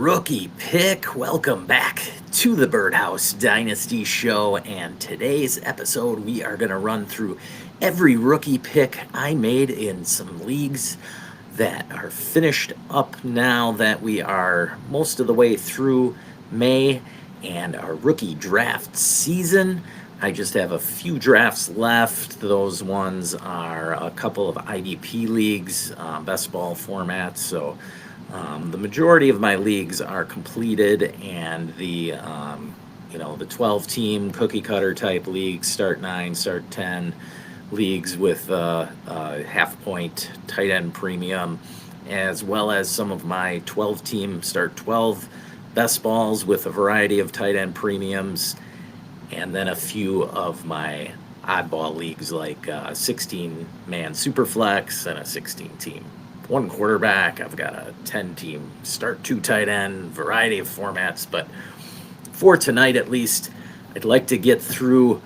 Rookie pick. Welcome back to the Birdhouse Dynasty Show. And today's episode, we are going to run through every rookie pick I made in some leagues that are finished up now that we are most of the way through May and our rookie draft season. I just have a few drafts left. Those ones are a couple of IDP leagues, best ball formats. The majority of my leagues are completed, and the 12 team cookie cutter type leagues, start 9, start 10 leagues with half point tight end premium, as well as some of my 12 team start 12 best balls with a variety of tight end premiums, and then a few of my oddball leagues like 16 man superflex and a 16 team one quarterback. I've got a 10 team start 2 tight end, variety of formats. But for tonight, at least, I'd like to get through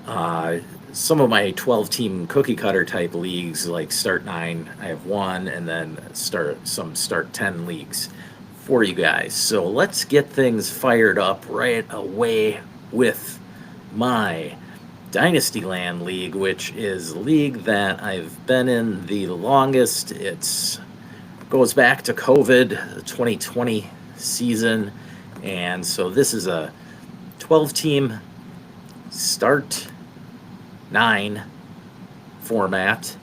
some of my 12 team cookie cutter type leagues, like start 9. I have one, and then start 10 leagues for you guys. So let's get things fired up right away with my Dynasty Land League, which is a league that I've been in the longest. It goes back to COVID, the 2020 season, and so this is a 12-team start 9 format,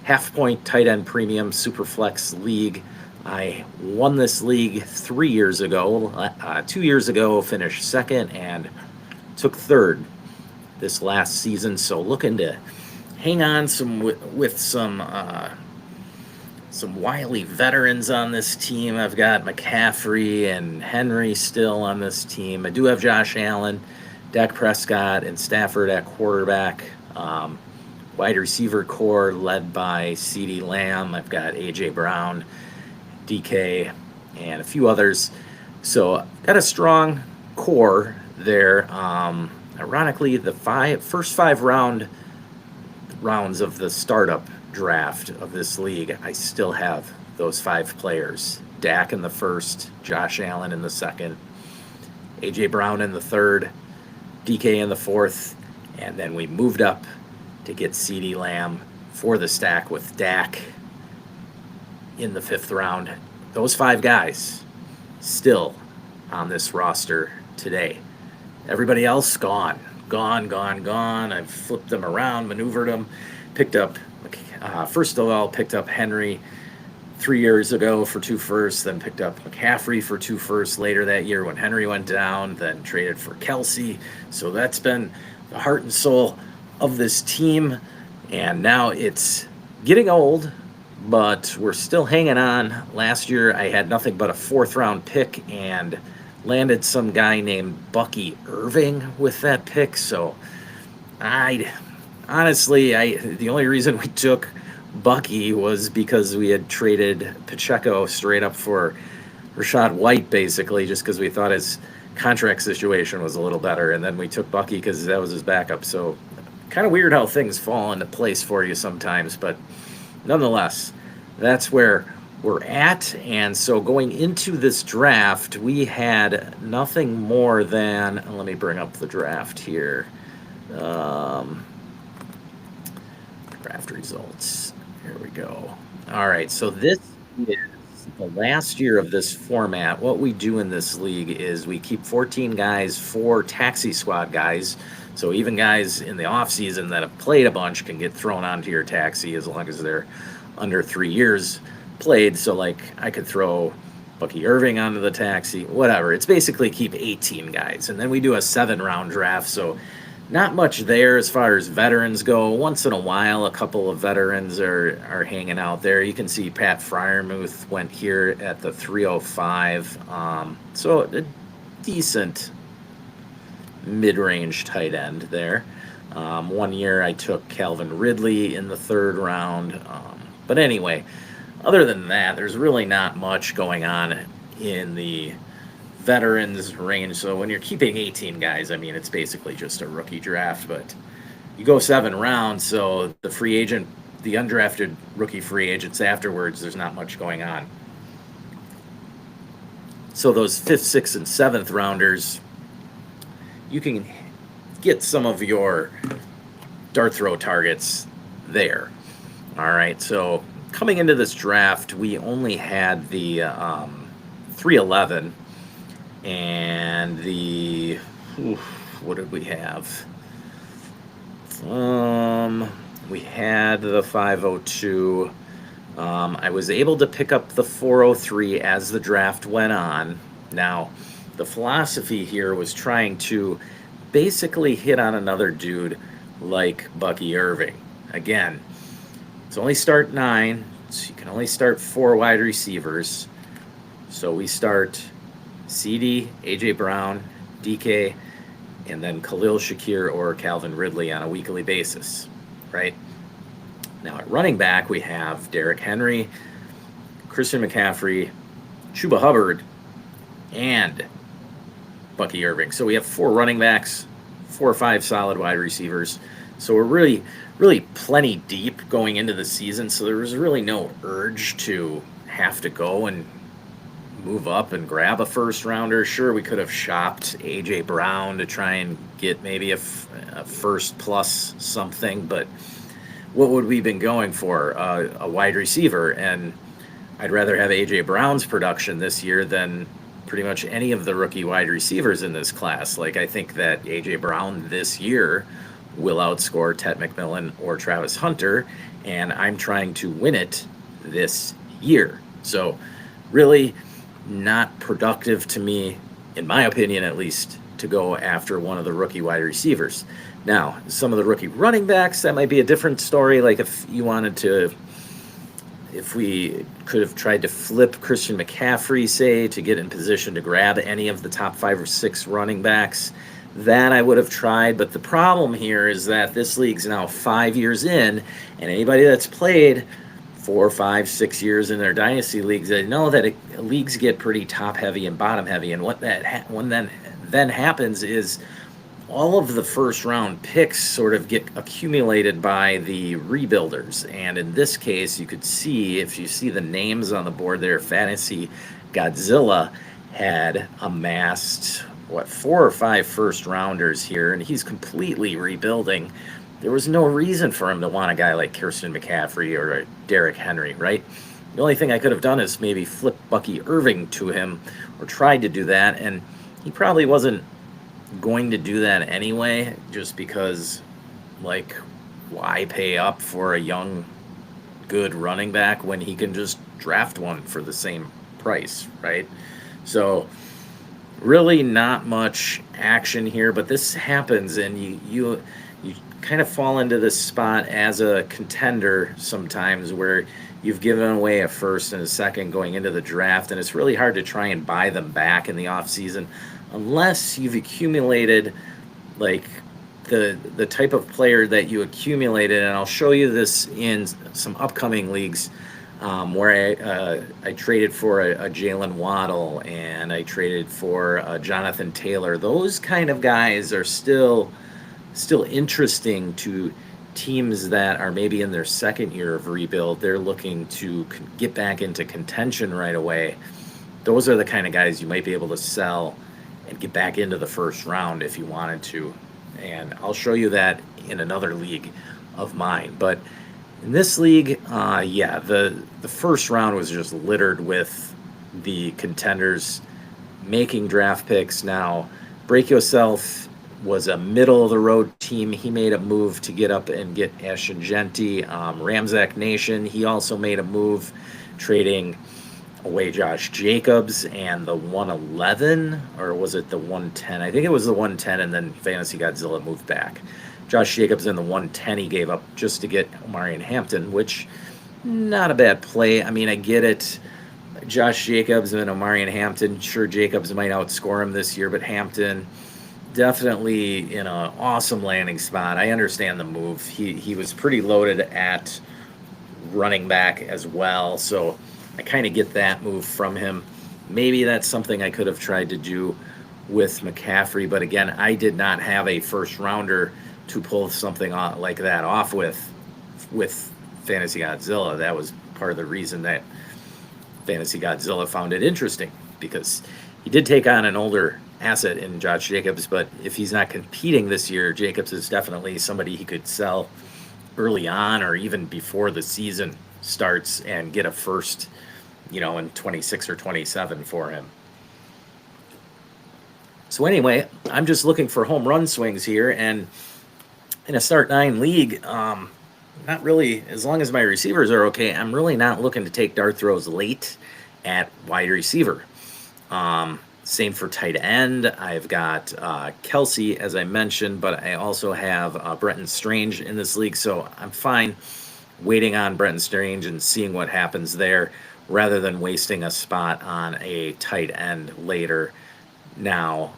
half-point tight end premium superflex league. I won this league 3 years ago. 2 years ago, finished second and took third this last season, so looking to hang on with some wily veterans on this team. I've got McCaffrey and Henry still on this team. I do have Josh Allen, Dak Prescott, and Stafford at quarterback. Wide receiver core led by CeeDee Lamb. I've got AJ Brown, DK, and a few others. So got a strong core there. Ironically, the first five rounds of the startup draft of this league, I still have those 5 players. Dak in the first, Josh Allen in the second, AJ Brown in the third, DK in the fourth, and then we moved up to get CeeDee Lamb for the stack with Dak in the 5th round. Those 5 guys still on this roster today. Everybody else gone. I've flipped them around, maneuvered them, picked up, first of all, picked up Henry 3 years ago for 2 firsts, then picked up McCaffrey for 2 firsts later that year when Henry went down, then traded for Kelsey. So that's been the heart and soul of this team, and now it's getting old, but we're still hanging on. Last year, I had nothing but a 4th round pick, and landed some guy named Bucky Irving with that pick. So the only reason we took Bucky was because we had traded Pacheco straight up for Rashad White, basically, just because we thought his contract situation was a little better. And then we took Bucky because that was his backup. So kind of weird how things fall into place for you sometimes. But nonetheless, that's where we're at. And so going into this draft, we had nothing more than, let me bring up the draft here. Draft results. Here we go. All right, so this is the last year of this format. What we do in this league is we keep 14 guys, 4 taxi squad guys. So even guys in the offseason that have played a bunch can get thrown onto your taxi as long as they're under 3 years played. So like I could throw Bucky Irving onto the taxi, whatever. It's basically keep 18 guys, and then we do a 7-round draft. So not much there as far as veterans go. Once in a while, a couple of veterans are hanging out there. You can see Pat Freiermuth went here at the 305. So a decent mid-range tight end there. 1 year I took Calvin Ridley in the 3rd round. But anyway, other than that, there's really not much going on in the veterans range. So when you're keeping 18 guys, I mean, it's basically just a rookie draft, but you go 7 rounds. So the undrafted rookie free agents afterwards, there's not much going on. So those 5th, 6th, and 7th rounders, you can get some of your dart throw targets there. All right, so coming into this draft, we only had the 311 and the, what did we have? We had the 502. I was able to pick up the 403 as the draft went on. Now, the philosophy here was trying to basically hit on another dude like Bucky Irving. Again, it's only start 9, so you can only start 4 wide receivers. So we start CD, AJ Brown, DK, and then Khalil Shakir or Calvin Ridley on a weekly basis, right? Now at running back, we have Derrick Henry, Christian McCaffrey, Chuba Hubbard, and Bucky Irving. So we have 4 running backs, 4 or 5 solid wide receivers. So we're really plenty deep going into the season. So there was really no urge to have to go and move up and grab a first rounder. Sure, we could have shopped AJ Brown to try and get maybe a first plus something, but what would we been going for? A wide receiver, and I'd rather have AJ Brown's production this year than pretty much any of the rookie wide receivers in this class. Like, I think that AJ Brown this year will outscore Ted McMillan or Travis Hunter, and I'm trying to win it this year. So really not productive to me, in my opinion at least, to go after one of the rookie wide receivers. Now, some of the rookie running backs, that might be a different story. Like if we could have tried to flip Christian McCaffrey, say, to get in position to grab any of the top 5 or 6 running backs, that I would have tried. But the problem here is that this league's now 5 years in, and anybody that's played 4, 5, 6 years in their dynasty leagues, they know that leagues get pretty top heavy and bottom heavy. And what then happens is all of the first round picks sort of get accumulated by the rebuilders. And in this case, you could see, if you see the names on the board there, Fantasy Godzilla had amassed 4 or 5 first rounders here, and he's completely rebuilding. There was no reason for him to want a guy like Christian McCaffrey or Derrick Henry, right? The only thing I could have done is maybe flip Bucky Irving to him, or tried to do that, and he probably wasn't going to do that anyway, just because, like, why pay up for a young, good running back when he can just draft one for the same price, right? So really not much action here, but this happens, and you kind of fall into this spot as a contender sometimes where you've given away a first and a second going into the draft, and it's really hard to try and buy them back in the offseason unless you've accumulated like the type of player that you accumulated. And I'll show you this in some upcoming leagues where I traded for a Jalen Waddle, and I traded for Jonathan Taylor. Those kind of guys are still interesting to teams that are maybe in their second year of rebuild. They're looking to get back into contention right away. Those are the kind of guys you might be able to sell and get back into the first round if you wanted to. And I'll show you that in another league of mine. But in this league, the first round was just littered with the contenders making draft picks. Now, Break Yourself was a middle-of-the-road team. He made a move to get up and get Ashingenti. Ramzak Nation, he also made a move trading away Josh Jacobs and the 111, or was it the 110? I think it was the 110, and then Fantasy Godzilla moved back. Josh Jacobs in the 110 he gave up just to get Omarion Hampton, which, not a bad play. I mean, I get it. Josh Jacobs and Omarion Hampton, sure, Jacobs might outscore him this year, but Hampton definitely in an awesome landing spot. I understand the move. He was pretty loaded at running back as well, so I kind of get that move from him. Maybe that's something I could have tried to do with McCaffrey, but again, I did not have a first rounder to pull something like that off with Fantasy Godzilla. That was part of the reason that Fantasy Godzilla found it interesting, because He did take on an older asset in Josh Jacobs, but if he's not competing this year, Jacobs is definitely somebody he could sell early on or even before the season starts and get a first, in 26 or 27 for him. So anyway, I'm just looking for home run swings here, and in a start 9 league, not really, as long as my receivers are okay, I'm really not looking to take dart throws late at wide receiver. Same for tight end. I've got Kelsey, as I mentioned, but I also have Brenton Strange in this league, so I'm fine waiting on Brenton Strange and seeing what happens there rather than wasting a spot on a tight end later. Now,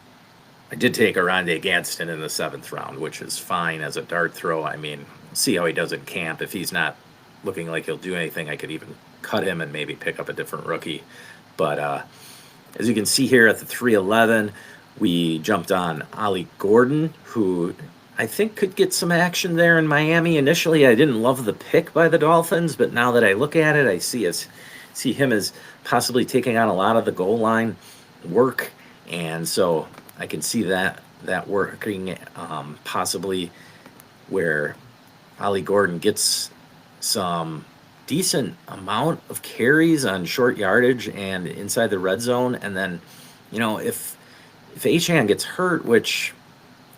I did take Arande Gadsden in the 7th round, which is fine as a dart throw. I mean, see how he does in camp. If he's not looking like he'll do anything, I could even cut him and maybe pick up a different rookie. But as you can see here at the 311, we jumped on Ollie Gordon, who I think could get some action there in Miami. Initially, I didn't love the pick by the Dolphins, but now that I look at it, I see him as possibly taking on a lot of the goal line work, and so I can see that working possibly where Ollie Gordon gets some decent amount of carries on short yardage and inside the red zone. And then, if Achane gets hurt, which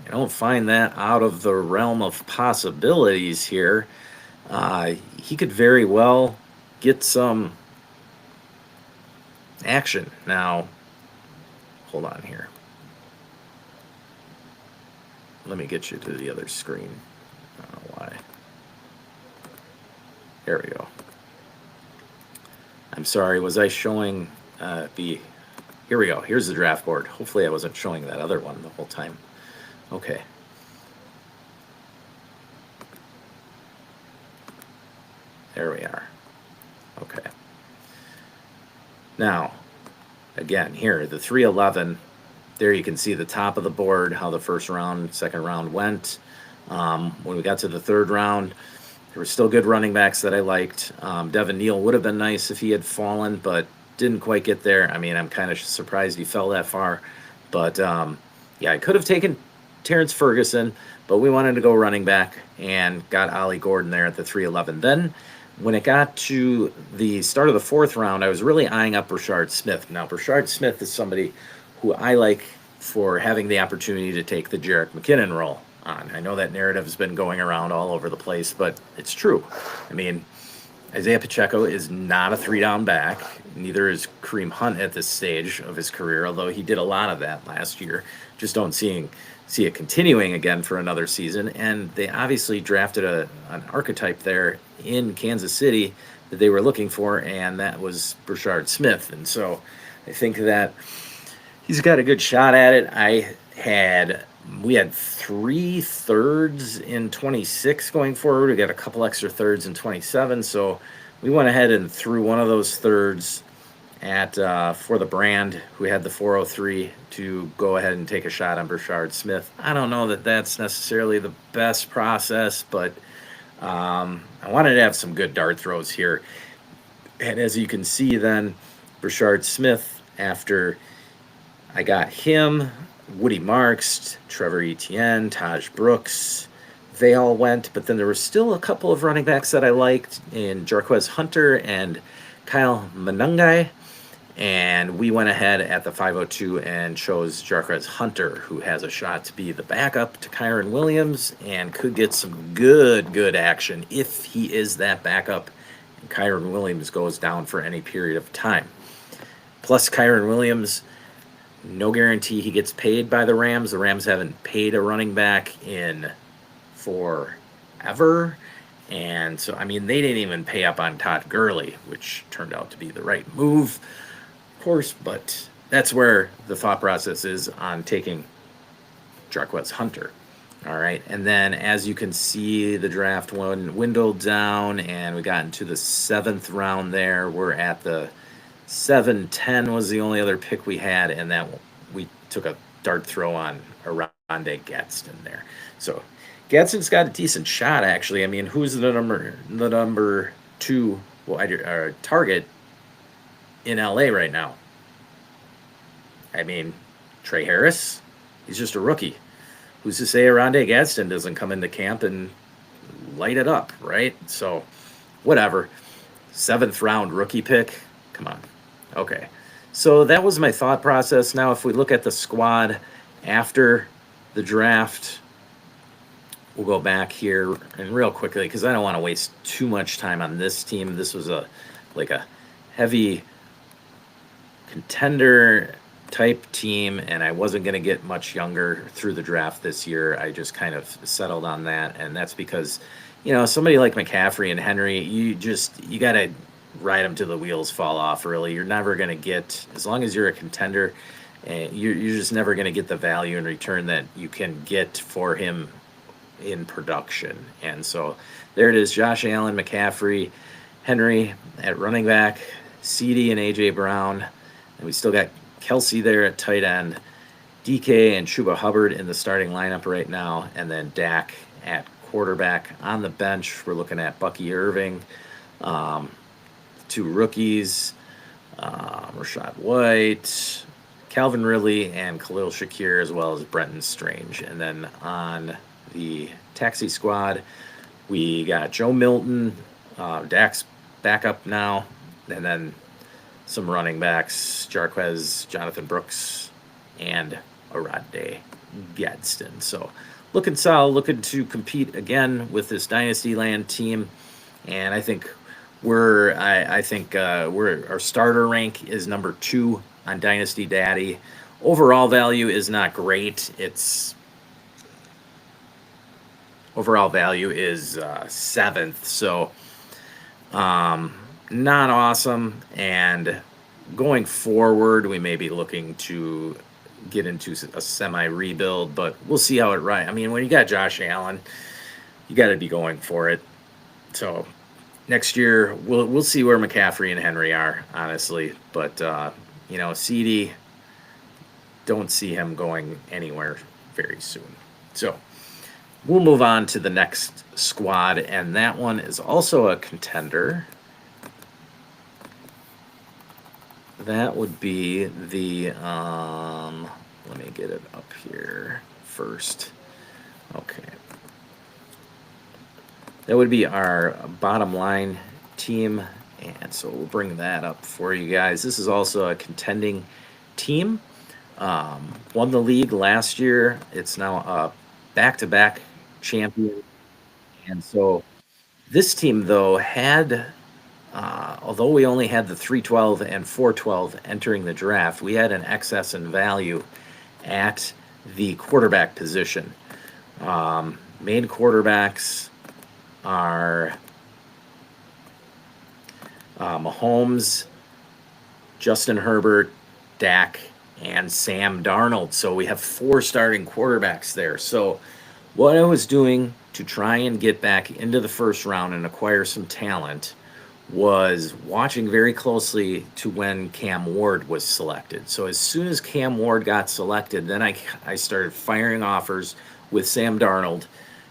I don't find that out of the realm of possibilities here, he could very well get some action. Now, hold on here. Let me get you to the other screen. I don't know why. There we go. I'm sorry, was I showing here we go. Here's the draft board. Hopefully I wasn't showing that other one the whole time. Okay. There we are. Okay. Now, again, here, the 311, there you can see the top of the board, how the first round, second round went. When we got to the 3rd round, there were still good running backs that I liked. Devin Neal would have been nice if he had fallen, but didn't quite get there. I mean, I'm kind of surprised he fell that far. But, yeah, I could have taken Terrence Ferguson, but we wanted to go running back and got Ollie Gordon there at the 311. Then when it got to the start of the 4th round, I was really eyeing up Rashard Smith. Now, Rashard Smith is somebody who I like for having the opportunity to take the Jerick McKinnon role on. I know that narrative has been going around all over the place, but it's true. I mean, Isaiah Pacheco is not a 3-down back. Neither is Kareem Hunt at this stage of his career, although he did a lot of that last year. Just don't see it continuing again for another season. And they obviously drafted an archetype there in Kansas City that they were looking for, and that was Rashard Smith. And so I think that he's got a good shot at it. We had 3 thirds in 26 going forward. We got a couple extra thirds in 27. So we went ahead and threw one of those thirds at for the brand, who had the 403, to go ahead and take a shot on Rashard Smith. I don't know that that's necessarily the best process, but I wanted to have some good dart throws here. And as you can see then, Rashard Smith, after I got him, Woody Marks, Trevor Etienne, Taj Brooks, they all went, but then there were still a couple of running backs that I liked in Jarquez Hunter and Kyle Manungai, and we went ahead at the 502 and chose Jarquez Hunter, who has a shot to be the backup to Kyron Williams and could get some good action if he is that backup and Kyron Williams goes down for any period of time. Plus, Kyron Williams, no guarantee he gets paid by the Rams. The Rams haven't paid a running back in forever. And so, I mean, they didn't even pay up on Todd Gurley, which turned out to be the right move, of course. But that's where the thought process is on taking Jarquez Hunter. All right. And then, as you can see, the draft one dwindled down, and we got into the 7th round there. We're at the 7-10 was the only other pick we had, and that we took a dart throw on Arande Gadsden there. So Gadsden's got a decent shot, actually. I mean, who's the number 2 target in LA right now? I mean, Trey Harris, he's just a rookie. Who's to say Rondé Gadsden doesn't come into camp and light it up, right? So, whatever. 7th round rookie pick. Come on. Okay. So that was my thought process. Now, if we look at the squad after the draft, we'll go back here and real quickly because I don't want to waste too much time on this team. This was a heavy contender type team, and I wasn't going to get much younger through the draft this year. I just kind of settled on that, and that's because, somebody like McCaffrey and Henry, you got to ride them till the wheels fall off, really. You're never going to get, as long as you're a contender, you're just never going to get the value in return that you can get for him in production. And so there it is, Josh Allen, McCaffrey, Henry at running back, CD and A.J. Brown, and we still got Kelsey there at tight end, DK and Chuba Hubbard in the starting lineup right now, and then Dak at quarterback. On the bench, we're looking at Bucky Irving, 2 rookies, Rashad White, Calvin Ridley, and Khalil Shakir, as well as Brenton Strange. And then on the taxi squad, we got Joe Milton, Dak's backup now, and then some running backs, Jarquez, Jonathan Brooks, and Rondé Gadsden. So looking solid, looking to compete again with this Dynasty Land team. And I think our starter rank is number 2 on Dynasty Daddy. Overall value is not great. Overall value is 7th. So not awesome, and going forward, we may be looking to get into a semi-rebuild, but we'll see how it rides. I mean, when you got Josh Allen, you got to be going for it. So next year, we'll see where McCaffrey and Henry are, honestly. But CD, don't see him going anywhere very soon. So we'll move on to the next squad, and that one is also a contender. That would be the, let me get it up here first. Okay. That would be our bottom line team, and so we'll bring that up for you guys. This is also a contending team. Won the league last year. It's now a back-to-back champion. And so this team, though, had... although we only had the 312 and 412 entering the draft, we had an excess in value at the quarterback position. Main quarterbacks are Mahomes, Justin Herbert, Dak, and Sam Darnold. So we have 4 starting quarterbacks there. So what I was doing to try and get back into the first round and acquire some talent was watching very closely to when Cam Ward was selected. So as soon as Cam Ward got selected, then I started firing offers with Sam Darnold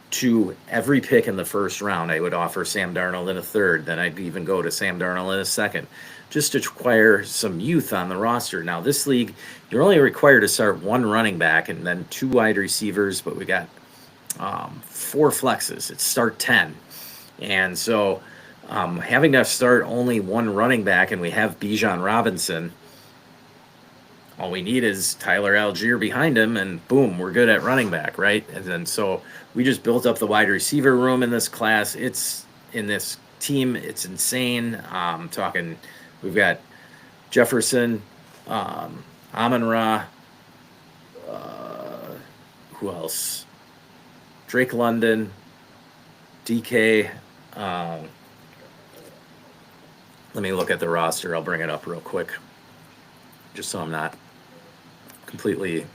to every pick in the first round. I would offer Sam Darnold in a third, then I'd even go to Sam Darnold in a second, just to acquire some youth on the roster. Now, this league, you're only required to start 1 running back and then 2 wide receivers, but we got 4 flexes. It's start 10. And so having to start only 1 running back, and we have Bijan Robinson, all we need is Tyler Algier behind him, and boom, we're good at running back, right? And then so we just built up the wide receiver room in this class. It's in this team, it's insane. Talking, we've got Jefferson, Amon-Ra, who else? Drake London, DK. Let me look at the roster. I'll bring it up real quick, just so I'm not completely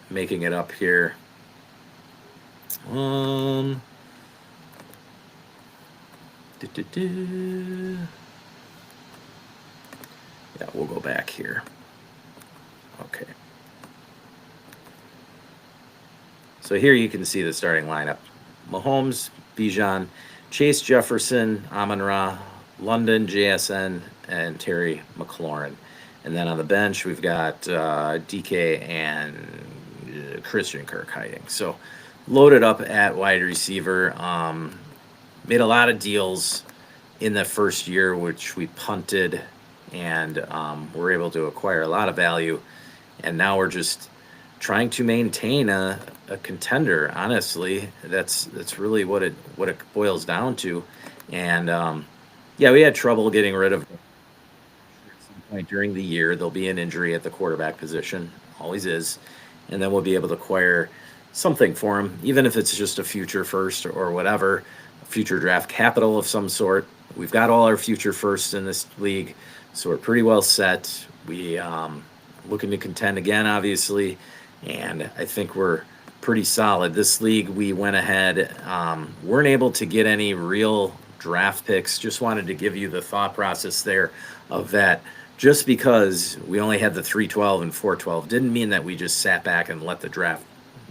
making it up here. Yeah, we'll go back here. Okay. So here you can see the starting lineup. Mahomes, Bijan, Chase Jefferson, Amon-Ra, London, JSN, and Terry McLaurin. And then on the bench, we've got DK and Christian Kirk hiding. So loaded up at wide receiver. Made a lot of deals in the first year, which we punted, and were able to acquire a lot of value. And now we're just trying to maintain a contender. Honestly, that's really what it boils down to. And yeah, we had trouble getting rid of. At some point during the year, there'll be an injury at the quarterback position, always is, and then we'll be able to acquire something for him, even if it's just a future first or whatever, future draft capital of some sort. We've got all our future firsts in this league, so we're pretty well set. We looking to contend again, obviously, and I think we're pretty solid. This league, we went ahead, weren't able to get any real draft picks. Just wanted to give you the thought process there of that. Just because we only had the 312 and 412 didn't mean that we just sat back and let the draft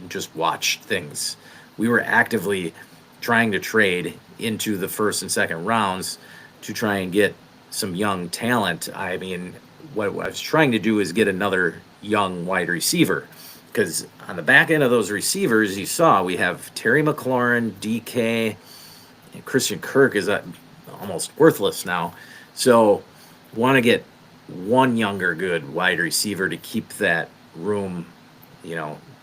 just watch things. We were actively trying to trade into the first and second rounds to try and get some young talent. I mean, what I was trying to do is get another young wide receiver, because on the back end of those receivers, you saw we have Terry McLaurin, DK, and Christian Kirk is almost worthless now. So want to get one younger good wide receiver to keep that room,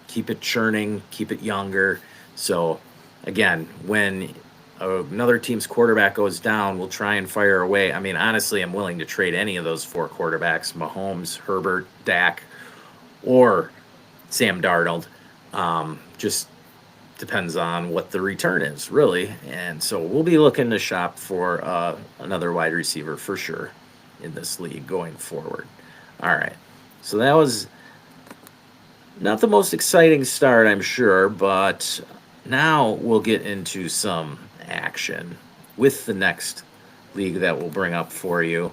keep it churning, keep it younger. So again, when another team's quarterback goes down, we'll try and fire away. I mean, honestly, I'm willing to trade any of those four quarterbacks: Mahomes, Herbert, Dak, or Sam Darnold. Just depends on what the return is, really. And so we'll be looking to shop for another wide receiver for sure in this league going forward. All right. So that was not the most exciting start, I'm sure, but now we'll get into some action with the next league that we'll bring up for you.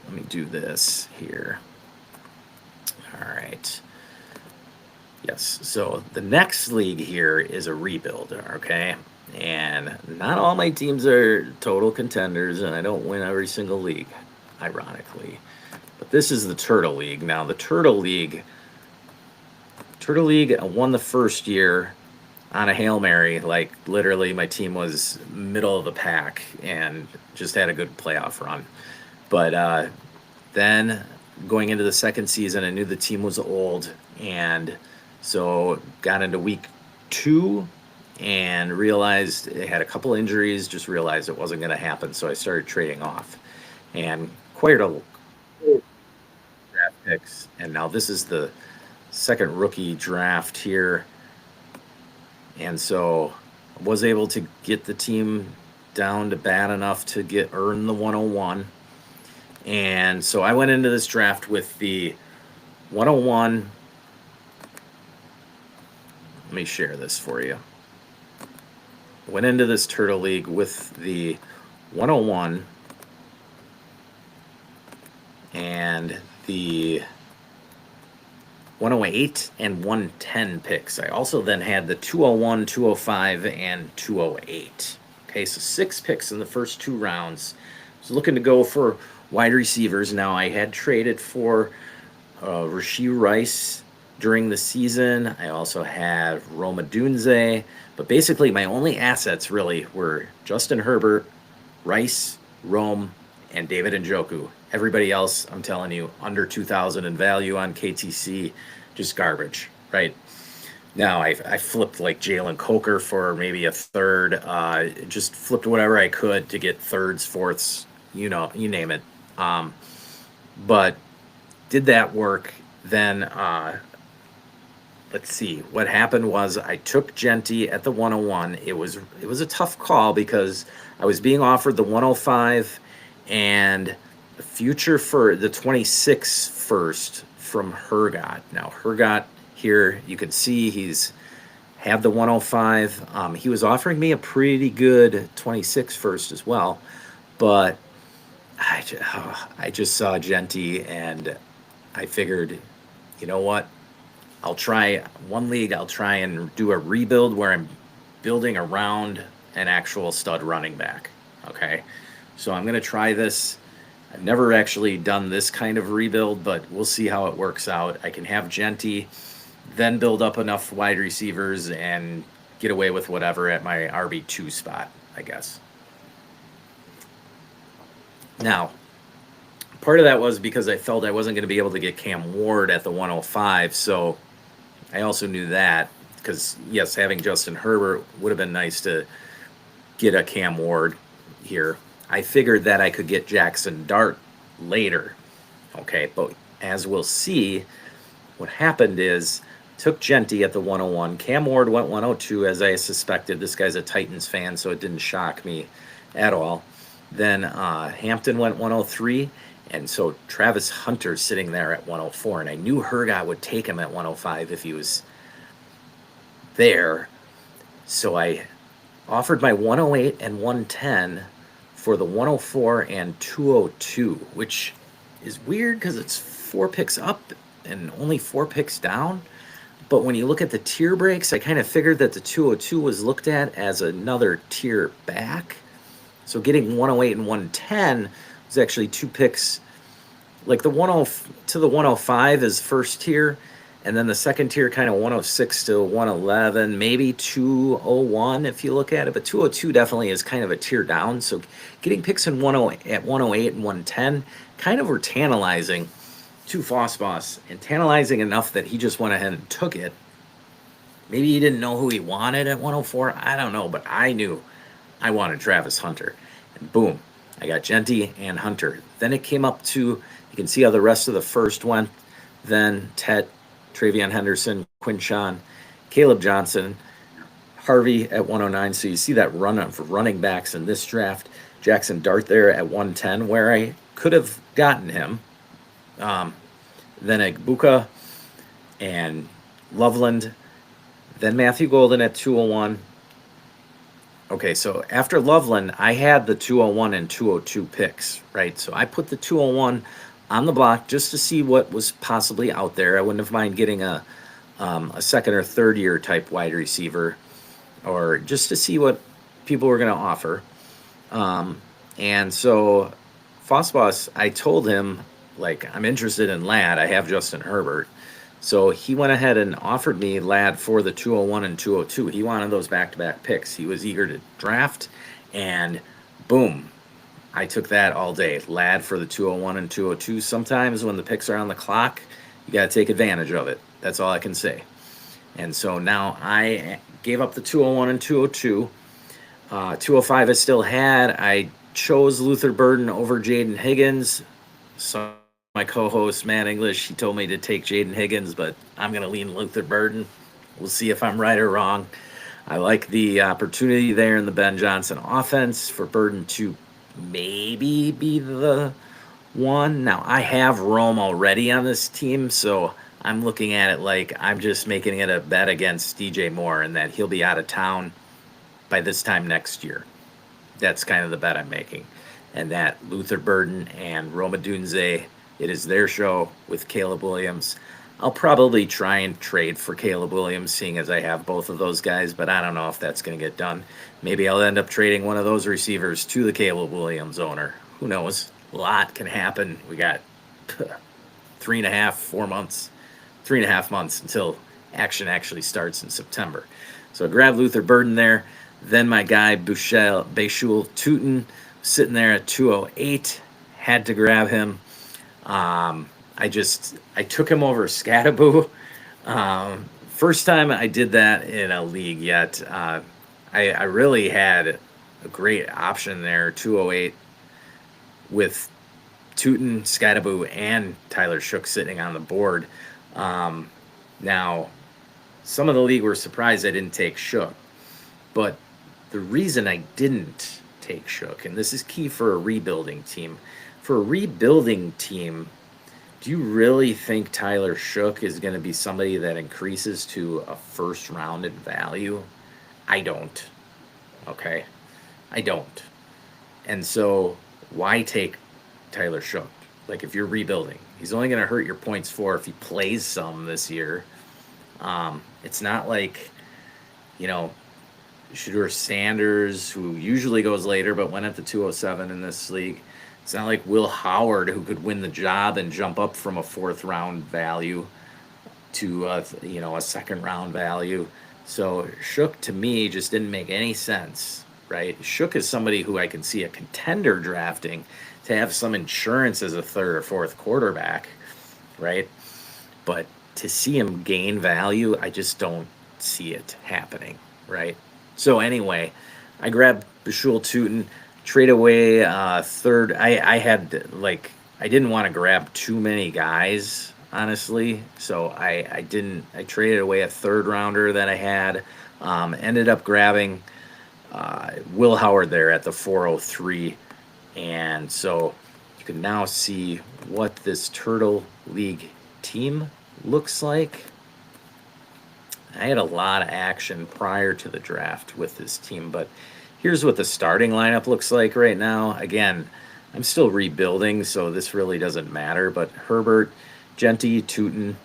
Let me do this here. All right. Yes, so the next league here is a rebuild, okay? And not all my teams are total contenders, and I don't win every single league, ironically. But this is the Turtle League. Now, the Turtle League won the first year on a Hail Mary. Like, literally, my team was middle of the pack and just had a good playoff run. But then going into the second season, I knew the team was old, and so got into week 2 and realized it had a couple injuries, just realized it wasn't going to happen. So I started trading off and acquired a draft picks. And now this is the second rookie draft here. And so I was able to get the team down to bad enough to earn the 101. And so I went into this draft with the 101. Let me share this for you. Went into this Turtle League with the 101 and the 108 and 110 picks. I also then had the 201, 205, and 208. Okay, so 6 picks in the first 2 rounds. I was looking to go for wide receivers. Now, I had traded for Rashee Rice during the season. I also have Roma Dunze, but basically my only assets really were Justin Herbert, Rice, Rome, and David Njoku. Everybody else, I'm telling you, under 2,000 in value on KTC, just garbage, right? Now I flipped like Jalen Coker for maybe a third, just flipped whatever I could to get thirds, fourths, you name it. But did that work? Then let's see. What happened was I took Genty at the 101. It was a tough call because I was being offered the 105 and the future for the 26 first from Hergot. Now Hergot here, you can see he's had the 105. He was offering me a pretty good 26 first as well, but I just saw Genty and I figured, you know what? I'll try one league. I'll try and do a rebuild where I'm building around an actual stud running back. Okay. So I'm going to try this. I've never actually done this kind of rebuild, but we'll see how it works out. I can have Genty, then build up enough wide receivers and get away with whatever at my RB2 spot, I guess. Now, part of that was because I felt I wasn't going to be able to get Cam Ward at the 105, so I also knew that because, yes, having Justin Herbert would have been nice to get a Cam Ward here. I figured that I could get Jackson Dart later. Okay, but as we'll see, what happened is took Genty at the 101. Cam Ward went 102, as I suspected. This guy's a Titans fan, so it didn't shock me at all. Then Hampton went 103, and so Travis Hunter's sitting there at 104, and I knew Hergot would take him at 105 if he was there. So I offered my 108 and 110 for the 104 and 202, which is weird because it's 4 picks up and only 4 picks down. But when you look at the tier breaks, I kind of figured that the 202 was looked at as another tier back. So getting 108 and 110 was actually 2 picks. Like the 10 to the 105 is first tier, and then the second tier kind of 106 to 111, maybe 201 if you look at it. But 202 definitely is kind of a tier down. So getting picks in 108 at 108 and 110 kind of were tantalizing to Foss, and tantalizing enough that he just went ahead and took it. Maybe he didn't know who he wanted at 104. I don't know, but I knew I wanted Travis Hunter. And boom, I got Genty and Hunter. Then it came up to, you can see how the rest of the first went. Then Tet, Travion Henderson, Quinshawn, Caleb Johnson, Harvey at 109. So you see that run for running backs in this draft. Jackson Dart there at 110, where I could have gotten him. Then Egbuka and Loveland, then Matthew Golden at 201. Okay, so after Loveland, I had the 201 and 202 picks, right? So I put the 201 on the block just to see what was possibly out there. I wouldn't have mind getting a second or third year type wide receiver, or just to see what people were going to offer. And so Foss, I told him, like, I'm interested in Ladd. I have Justin Herbert. So he went ahead and offered me Ladd for the 201 and 202. He wanted those back-to-back picks. He was eager to draft, and boom, I took that all day. Ladd for the 201 and 202. Sometimes when the picks are on the clock, you got to take advantage of it. That's all I can say. And so now I gave up the 201 and 202. 205 I still had. I chose Luther Burden over Jaden Higgins. So my co-host, Matt English, he told me to take Jaden Higgins, but I'm going to lean Luther Burden. We'll see if I'm right or wrong. I like the opportunity there in the Ben Johnson offense for Burden to maybe be the one. Now, I have Rome already on this team, so I'm looking at it like I'm just making it a bet against DJ Moore and that he'll be out of town by this time next year. That's kind of the bet I'm making. And that Luther Burden and Roma Dunze, it is their show with Caleb Williams. I'll probably try and trade for Caleb Williams, seeing as I have both of those guys, but I don't know if that's going to get done. Maybe I'll end up trading one of those receivers to the Caleb Williams owner. Who knows? A lot can happen. We got 3.5 months until action actually starts in September. So I grabbed Luther Burden there. Then my guy, Bashul Tutin, sitting there at 208. Had to grab him. I took him over Scattaboo. First time I did that in a league yet. I really had a great option there, 208, with Tutin, Scattaboo, and Tyler Shook sitting on the board. Now, some of the league were surprised I didn't take Shook, but the reason I didn't take Shook, and this is key for a rebuilding team. For a rebuilding team, do you really think Tyler Shook is going to be somebody that increases to a first round in value? I don't. Okay? I don't. And so why take Tyler Shook? Like, if you're rebuilding, he's only going to hurt your points for if he plays some this year. It's not like, Shedeur Sanders, who usually goes later but went at the 207 in this league. It's not like Will Howard, who could win the job and jump up from a fourth round value to a second round value. So Shook to me just didn't make any sense, right? Shook is somebody who I can see a contender drafting to have some insurance as a third or fourth quarterback, right? But to see him gain value, I just don't see it happening, right? So anyway, I grabbed Bashul Tutin, trade away third. I had like I didn't want to grab too many guys, honestly. So I didn't. I traded away a third rounder that I had. Ended up grabbing Will Howard there at the 403, and so you can now see what this Turtle League team looks like. I had a lot of action prior to the draft with this team, but here's what the starting lineup looks like right now. Again, I'm still rebuilding, so this really doesn't matter, but Herbert, Genty, Tutin,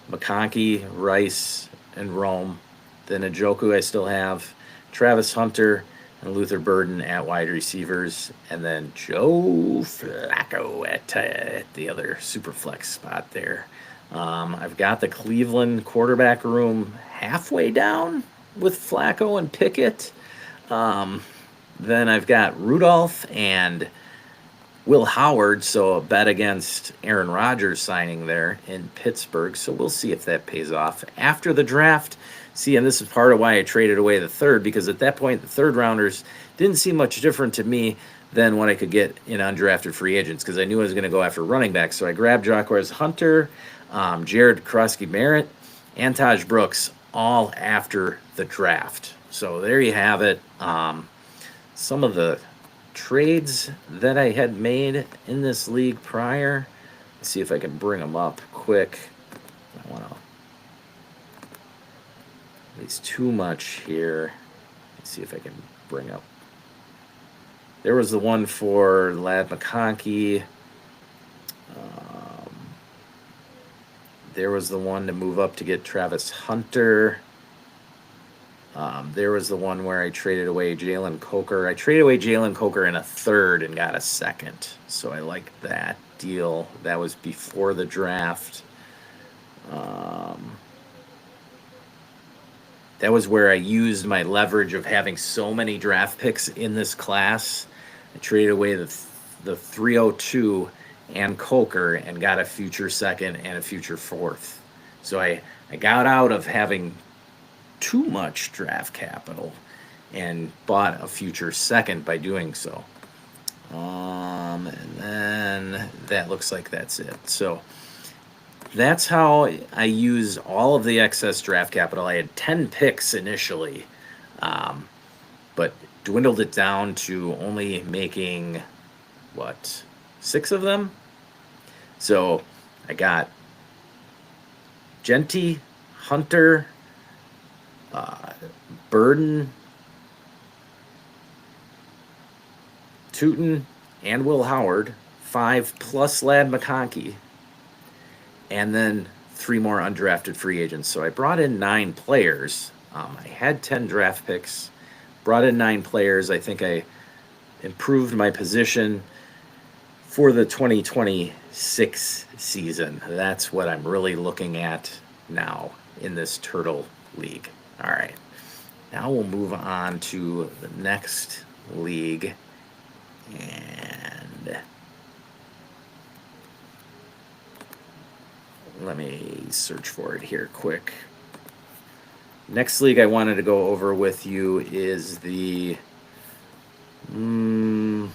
McConkey, Rice, and Rome. Then Njoku I still have, Travis Hunter, and Luther Burden at wide receivers, and then Joe Flacco at the other super flex spot there. I've got the Cleveland quarterback room halfway down with Flacco and Pickett. Then I've got Rudolph and Will Howard, so a bet against Aaron Rodgers signing there in Pittsburgh. So we'll see if that pays off after the draft. See, and this is part of why I traded away the third, because at that point, the third rounders didn't seem much different to me than what I could get in undrafted free agents, because I knew I was going to go after running backs. So I grabbed Jacquez Hunter, Jared Krosky-Merritt, and Taj Brooks all after the draft. So there you have it. Some of the trades that I had made in this league prior. Let's see if I can bring them up quick. I want to. It's too much here. Let's see if I can bring up. There was the one for Ladd McConkey. There was the one to move up to get Travis Hunter. There was the one where I traded away Jalen Coker. I traded away Jalen Coker in a third and got a second. So I like that deal. That was before the draft. That was where I used my leverage of having so many draft picks in this class. I traded away the 302 and Coker and got a future second and a future fourth. So I got out of having too much draft capital and bought a future second by doing so. And then that looks like that's it. So that's how I use all of the excess draft capital. I had 10 picks initially, but dwindled it down to only making, 6 of them? So I got Genty, Hunter, Burden, Tutin, and Will Howard, 5 plus Ladd McConkey, and then 3 more undrafted free agents. So I brought in 9 players. I had 10 draft picks, brought in 9 players. I think I improved my position for the 2026 season. That's what I'm really looking at now in this Turtle League. All right. Now we'll move on to the next league. And let me search for it here quick. Next league I wanted to go over with you is the Mojo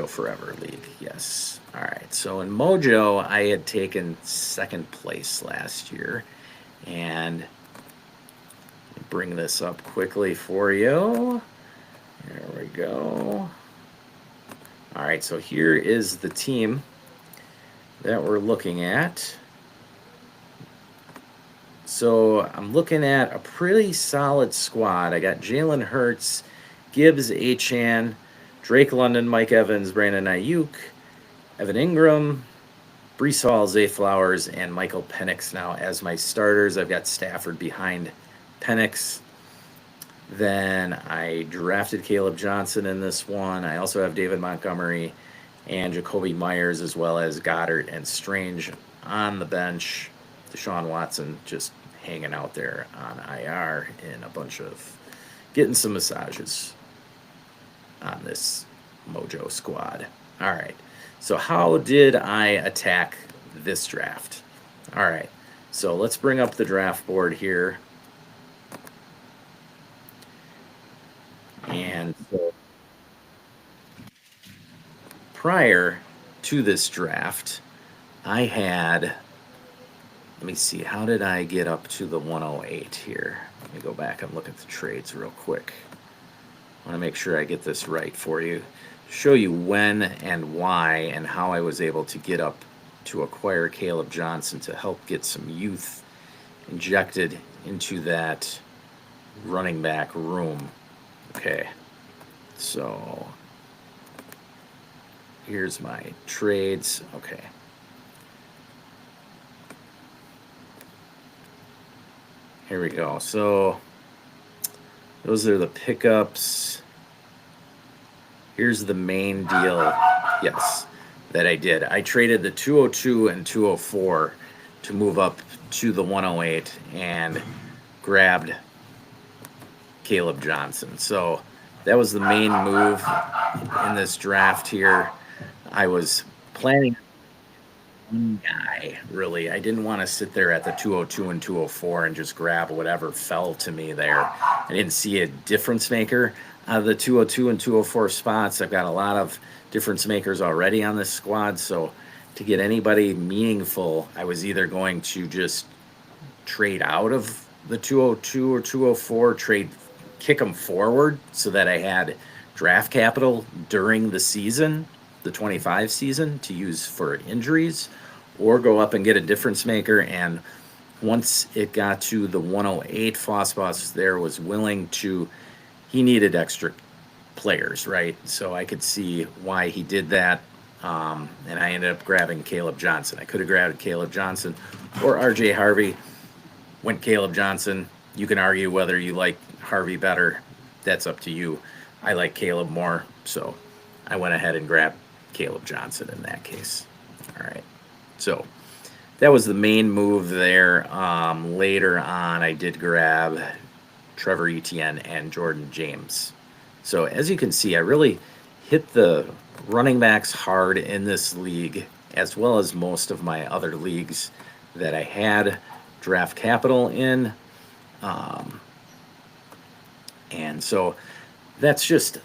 Forever League. Yes. All right. So in Mojo, I had taken second place last year. And bring this up quickly for you. There we go. All right. So here is the team that we're looking at. So I'm looking at a pretty solid squad. I got Jalen Hurts, Gibbs, Achane, Drake London, Mike Evans, Brandon Ayuk, Evan Ingram, Breece Hall, Zay Flowers, and Michael Penix now as my starters. I've got Stafford behind Penix. Then I drafted Caleb Johnson in this one. I also have David Montgomery and Jacoby Myers, as well as Goddard and Strange on the bench. Deshaun Watson just hanging out there on IR in a bunch of getting some massages on this Mojo squad. All right. So how did I attack this draft? All right. So let's bring up the draft board here. And so prior to this draft, I had, let me see, how did I get up to the 108 here? Let me go back and look at the trades real quick. I want to make sure I get this right for you. Show you when and why and how I was able to get up to acquire Caleb Johnson to help get some youth injected into that running back room. Okay, so here's my trades. Okay. Here we go. So those are the pickups. Here's the main deal, yes, that I did. I traded the 202 and 204 to move up to the 108 and grabbed Caleb Johnson. So that was the main move in this draft here. I was planning one guy, really. I didn't want to sit there at the 202 and 204 and just grab whatever fell to me there. I didn't see a difference maker out of the 202 and 204 spots. I've got a lot of difference makers already on this squad, so to get anybody meaningful, I was either going to just trade out of the 202 or 204, kick them forward so that I had draft capital during the season, the 25 season, to use for injuries, or go up and get a difference maker. And once it got to the 108, Fossboss there was willing to, he needed extra players, right? So I could see why he did that. And I ended up grabbing Caleb Johnson. I could have grabbed Caleb Johnson or RJ Harvey. Went Caleb Johnson. You can argue whether you like Harvey better. That's up to you. I like Caleb more, so I went ahead and grabbed Caleb Johnson in that case. All right. So that was the main move there. Later on, I did grab Trevor Etienne and Jordan James. So as you can see, I really hit the running backs hard in this league, as well as most of my other leagues that I had draft capital in. And so that's just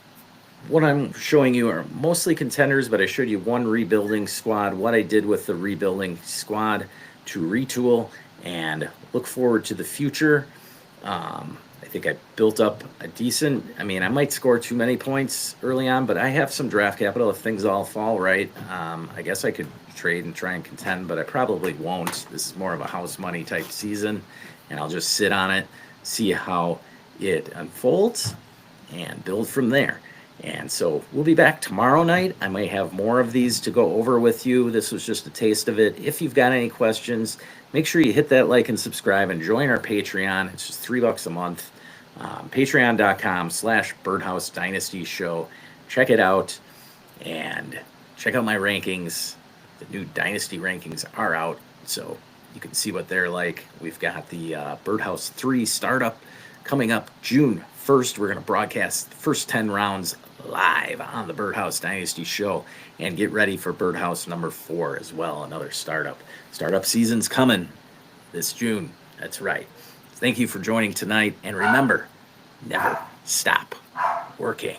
what I'm showing you are mostly contenders, but I showed you one rebuilding squad, what I did with the rebuilding squad to retool and look forward to the future. I think I built up a decent, I mean, I might score too many points early on, but I have some draft capital if things all fall right. I guess I could trade and try and contend, but I probably won't. This is more of a house money type season, and I'll just sit on it, see how it unfolds, and build from there. And so we'll be back tomorrow night. I might have more of these to go over with you. This was just a taste of it. If you've got any questions, make sure you hit that like and subscribe and join our Patreon. It's just $3 a month. Patreon.com/Birdhouse Dynasty Show. Check it out and check out my rankings. The new Dynasty rankings are out, so you can see what they're like. We've got the Birdhouse 3 startup coming up June 1st. We're going to broadcast the first 10 rounds live on the Birdhouse Dynasty Show, and get ready for Birdhouse number 4 as well, another startup. Startup season's coming this June. That's right. Thank you for joining tonight, and remember, never stop working.